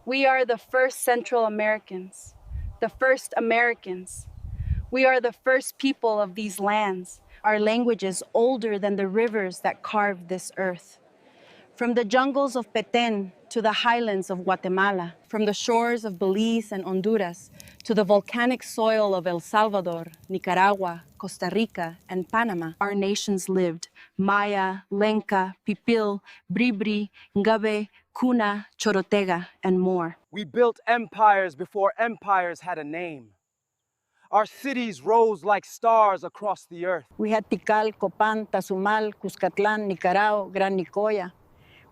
We are the first Central Americans, the first Americans. We are the first people of these lands. Our language is older than the rivers that carved this earth. From the jungles of Petén to the highlands of Guatemala, from the shores of Belize and Honduras to the volcanic soil of El Salvador, Nicaragua, Costa Rica, and Panama, our nations lived. Maya, Lenca, Pipil, Bribri, Ngabe, Kuna, Chorotega, and more. We built empires before empires had a name. Our cities rose like stars across the earth. We had Tikal, Copan, Tazumal, Cuscatlán, Nicarao, Gran Nicoya.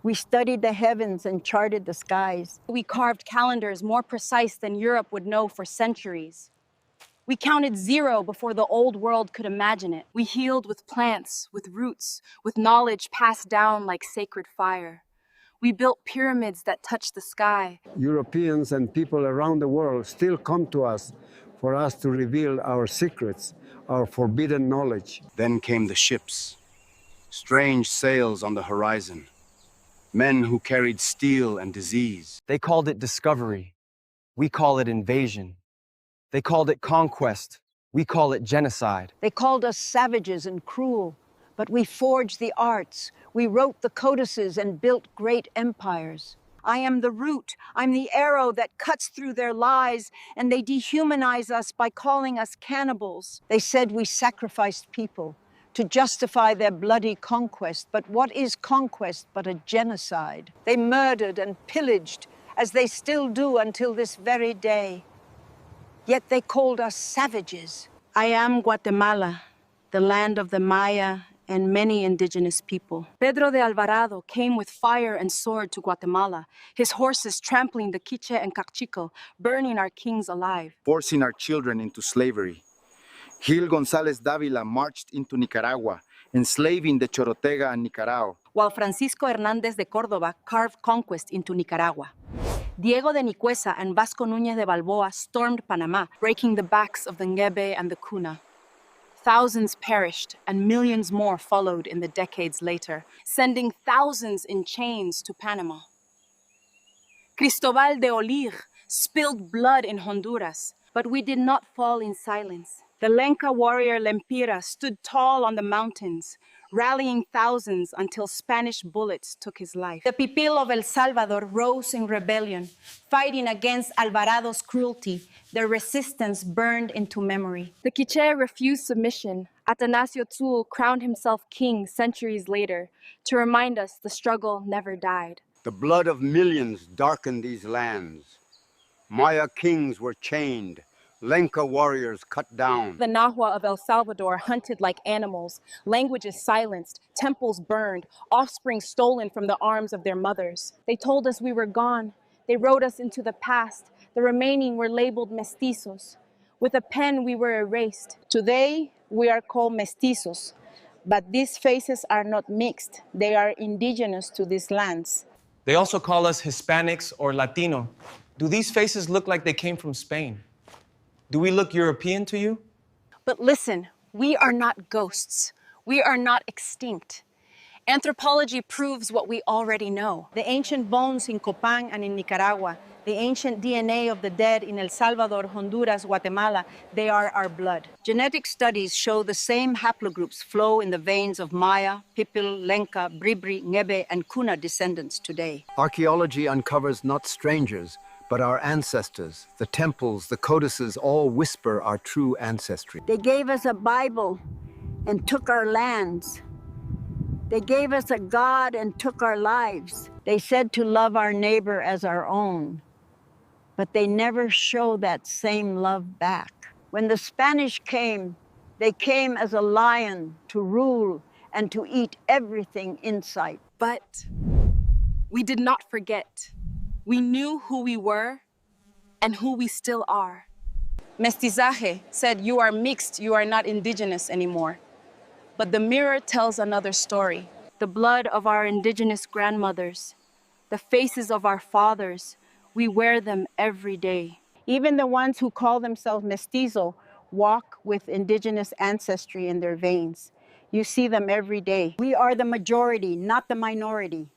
We studied the heavens and charted the skies. We carved calendars more precise than Europe would know for centuries. We counted zero before the old world could imagine it. We healed with plants, with roots, with knowledge passed down like sacred fire. We built pyramids that touched the sky. Europeans and people around the world still come to us for us to reveal our secrets, our forbidden knowledge. Then came the ships, strange sails on the horizon, men who carried steel and disease. They called it discovery. We call it invasion. They called it conquest. We call it genocide. They called us savages and cruel, but we forged the arts. We wrote the codices and built great empires. I am the root. I'm the arrow that cuts through their lies, and they dehumanize us by calling us cannibals. They said we sacrificed people to justify their bloody conquest. But what is conquest but a genocide? They murdered and pillaged, as they still do until this very day. Yet they called us savages. I am Guatemala, the land of the Maya and many indigenous people. Pedro de Alvarado came with fire and sword to Guatemala, his horses trampling the Quiche and Cachico, burning our kings alive. Forcing our children into slavery. Gil González Dávila marched into Nicaragua, enslaving the Chorotega and Nicarao. While Francisco Hernández de Córdoba carved conquest into Nicaragua. Diego de Nicuesa and Vasco Núñez de Balboa stormed Panama, breaking the backs of the Ngebe and the Kuna. Thousands perished, and millions more followed in the decades later, sending thousands in chains to Panama. Cristobal de Olir spilled blood in Honduras, but we did not fall in silence. The Lenca warrior Lempira stood tall on the mountains, rallying thousands until Spanish bullets took his life. The Pipil of El Salvador rose in rebellion, fighting against Alvarado's cruelty. Their resistance burned into memory. The Quiche refused submission. Atanasio Tzul crowned himself king centuries later to remind us the struggle never died. The blood of millions darkened these lands. Maya kings were chained. Lenca warriors cut down. The Nahua of El Salvador hunted like animals, languages silenced, temples burned, offspring stolen from the arms of their mothers. They told us we were gone. They wrote us into the past. The remaining were labeled mestizos. With a pen, we were erased. Today, we are called mestizos, but these faces are not mixed. They are indigenous to these lands. They also call us Hispanics or Latino. Do these faces look like they came from Spain? Do we look European to you? But listen, we are not ghosts. We are not extinct. Anthropology proves what we already know. The ancient bones in Copan and in Nicaragua, the ancient DNA of the dead in El Salvador, Honduras, Guatemala, they are our blood. Genetic studies show the same haplogroups flow in the veins of Maya, Pipil, Lenca, Bribri, Ngebe, and Kuna descendants today. Archaeology uncovers not strangers, but our ancestors. The temples, the codices all whisper our true ancestry. They gave us a Bible and took our lands. They gave us a God and took our lives. They said to love our neighbor as our own, but they never show that same love back. When the Spanish came, they came as a lion to rule and to eat everything in sight. But we did not forget. We knew who we were and who we still are. Mestizaje said, "You are mixed, you are not indigenous anymore." But the mirror tells another story. The blood of our indigenous grandmothers, the faces of our fathers, we wear them every day. Even the ones who call themselves mestizo walk with indigenous ancestry in their veins. You see them every day. We are the majority, not the minority.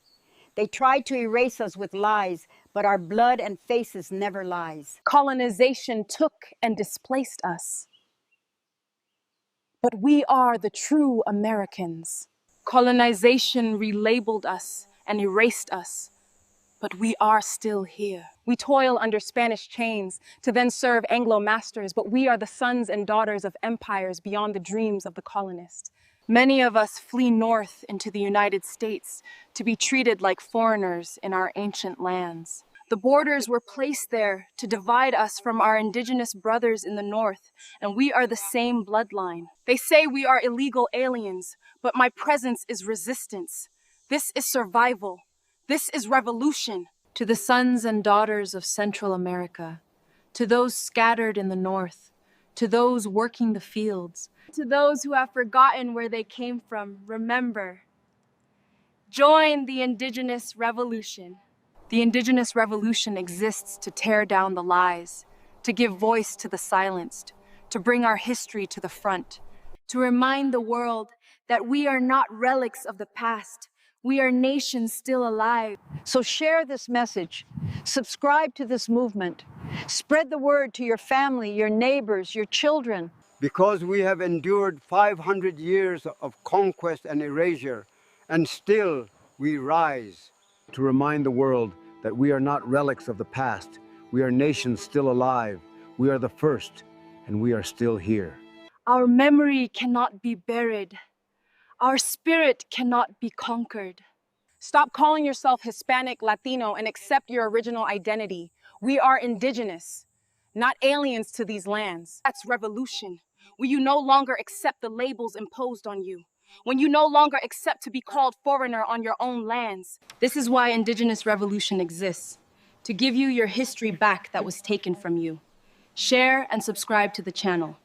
They tried to erase us with lies, but our blood and faces never lies. Colonization took and displaced us. But we are the true Americans. Colonization relabeled us and erased us, but we are still here. We toil under Spanish chains to then serve Anglo masters, but we are the sons and daughters of empires beyond the dreams of the colonists. Many of us flee north into the United States to be treated like foreigners in our ancient lands. The borders were placed there to divide us from our indigenous brothers in the north, and we are the same bloodline. They say we are illegal aliens, but my presence is resistance. This is survival. This is revolution. To the sons and daughters of Central America, to those scattered in the north, to those working the fields, to those who have forgotten where they came from, remember, join the Indigenous Revolution. The Indigenous Revolution exists to tear down the lies, to give voice to the silenced, to bring our history to the front, to remind the world that we are not relics of the past. We are nations still alive. So share this message. Subscribe to this movement. Spread the word to your family, your neighbors, your children. Because we have endured 500 years of conquest and erasure, and still we rise. To remind the world that we are not relics of the past. We are nations still alive. We are the first, and we are still here. Our memory cannot be buried. Our spirit cannot be conquered. Stop calling yourself Hispanic, Latino, and accept your original identity. We are indigenous, not aliens to these lands. That's revolution. When you no longer accept the labels imposed on you. When you no longer accept to be called foreigner on your own lands. This is why Indigenous Revolution exists, to give you your history back that was taken from you. Share and subscribe to the channel.